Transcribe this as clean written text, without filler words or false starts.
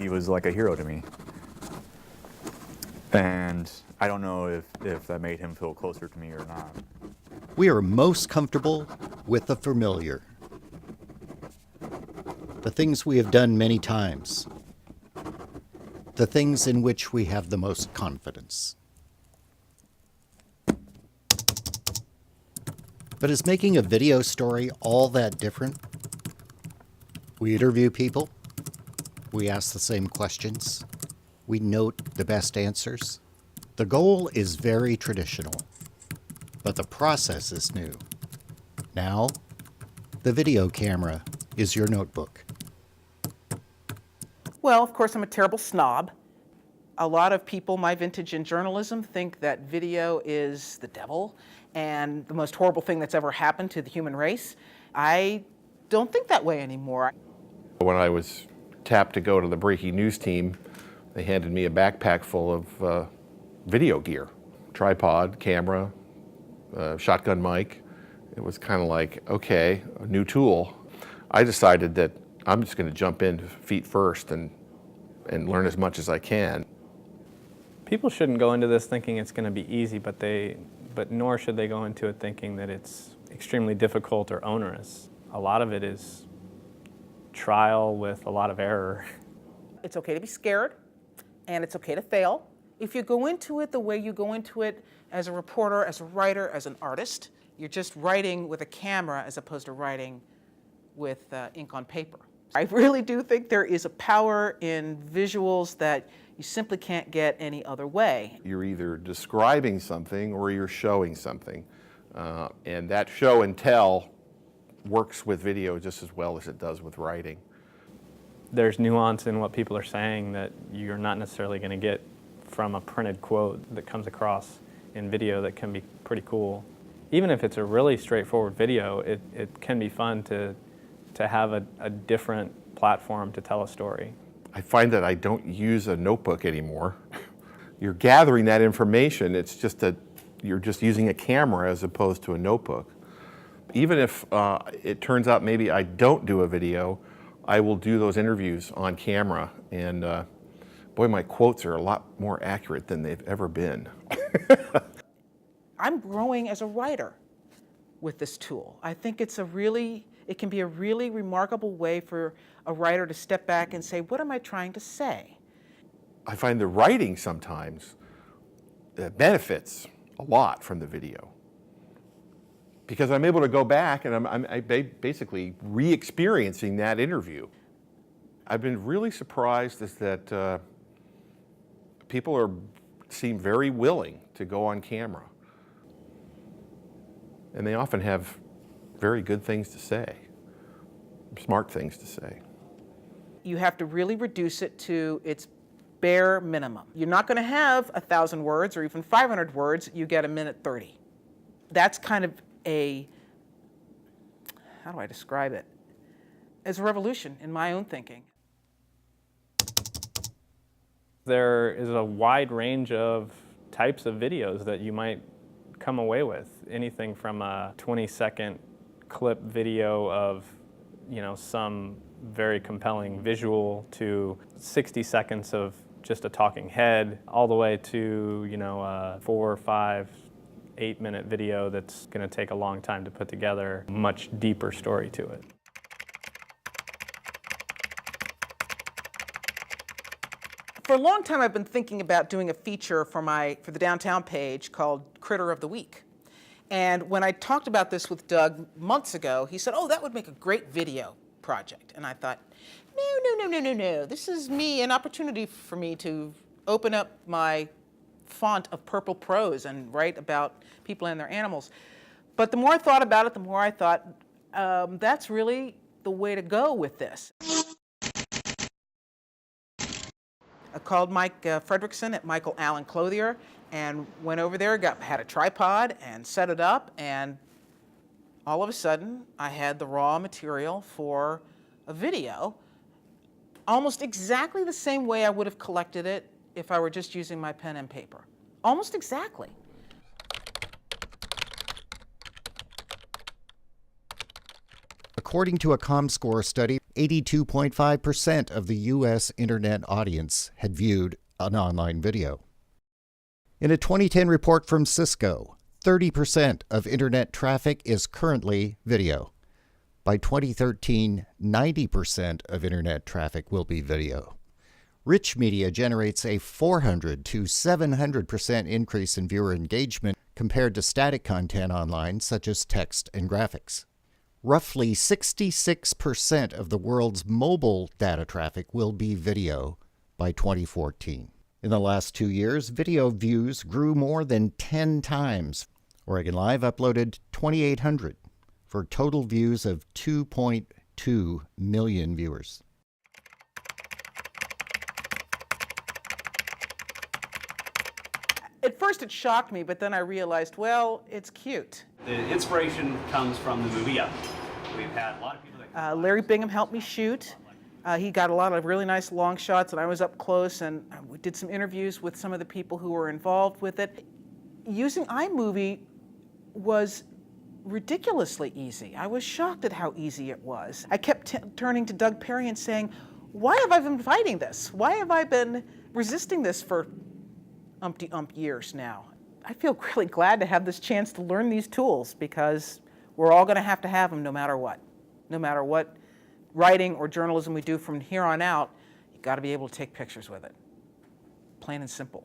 he was like a hero to me. And I don't know if that made him feel closer to me or not. We are most comfortable with the familiar. The things we have done many times. The things in which we have the most confidence. But is making a video story all that different? We interview people. We ask the same questions. We note the best answers. The goal is very traditional, but the process is new. Now, the video camera is your notebook. Well, of course, I'm a terrible snob. A lot of people my vintage in journalism think that video is the devil and the most horrible thing that's ever happened to the human race. I don't think that way anymore. When I was tapped to go to the breaking news team, they handed me a backpack full of video gear. Tripod, camera, shotgun mic. It was kind of like, okay, a new tool. I decided that I'm just going to jump in feet first and learn as much as I can. People shouldn't go into this thinking it's going to be easy, but nor should they go into it thinking that it's extremely difficult or onerous. A lot of it is trial with a lot of error. It's okay to be scared, and it's okay to fail. If you go into it the way you go into it as a reporter, as a writer, as an artist, you're just writing with a camera as opposed to writing with ink on paper. I really do think there is a power in visuals that you simply can't get any other way. You're either describing something or you're showing something. And that show and tell works with video just as well as it does with writing. There's nuance in what people are saying that you're not necessarily going to get from a printed quote that comes across in video that can be pretty cool. Even if it's a really straightforward video, it can be fun to have a different platform to tell a story. I find that I don't use a notebook anymore. You're gathering that information, it's just that you're just using a camera as opposed to a notebook. Even if it turns out maybe I don't do a video, I will do those interviews on camera, and boy, my quotes are a lot more accurate than they've ever been. I'm growing as a writer with this tool. I think it can be a really remarkable way for a writer to step back and say, what am I trying to say? I find the writing sometimes benefits a lot from the video, because I'm able to go back and I'm basically re-experiencing that interview. I've been really surprised is that people seem very willing to go on camera. And they often have very good things to say, smart things to say. You have to really reduce it to its bare minimum. You're not going to have 1,000 words or even 500 words. You get 1:30. That's kind of how do I describe it? As a revolution in my own thinking. There is a wide range of types of videos that you might come away with. Anything from a 20-second clip video of, some very compelling visual to 60 seconds of just a talking head, all the way to, a 4, 5, 8-minute video that's going to take a long time to put together, much deeper story to it. For a long time, I've been thinking about doing a feature for the downtown page called Critter of the Week. And when I talked about this with Doug months ago, he said, oh, that would make a great video project. And I thought, no. This is an opportunity for me to open up my font of purple prose and write about people and their animals. But the more I thought about it, the more I thought, that's really the way to go with this. I called Mike Fredrickson at Michael Allen Clothier and went over there, had a tripod and set it up, and all of a sudden I had the raw material for a video, almost exactly the same way I would have collected it if I were just using my pen and paper. Almost exactly. According to a ComScore study, 82.5% of the U.S. Internet audience had viewed an online video. In a 2010 report from Cisco, 30% of Internet traffic is currently video. By 2013, 90% of Internet traffic will be video. Rich media generates a 400 to 700% increase in viewer engagement compared to static content online, such as text and graphics. Roughly 66% of the world's mobile data traffic will be video by 2014. In the last 2 years, video views grew more than 10 times. Oregon Live uploaded 2,800 for total views of 2.2 million viewers. At first it shocked me, but then I realized, well, it's cute. The inspiration comes from the movie Up. We've had a lot of people that Larry Bingham helped me shoot. He got a lot of really nice long shots, and I was up close, and we did some interviews with some of the people who were involved with it. Using iMovie was ridiculously easy. I was shocked at how easy it was. I kept turning to Doug Perry and saying, why have I been fighting this? Why have I been resisting this for umpty-ump years now? I feel really glad to have this chance to learn these tools, because we're all going to have them no matter what. No matter what writing or journalism we do from here on out, you've got to be able to take pictures with it. Plain and simple.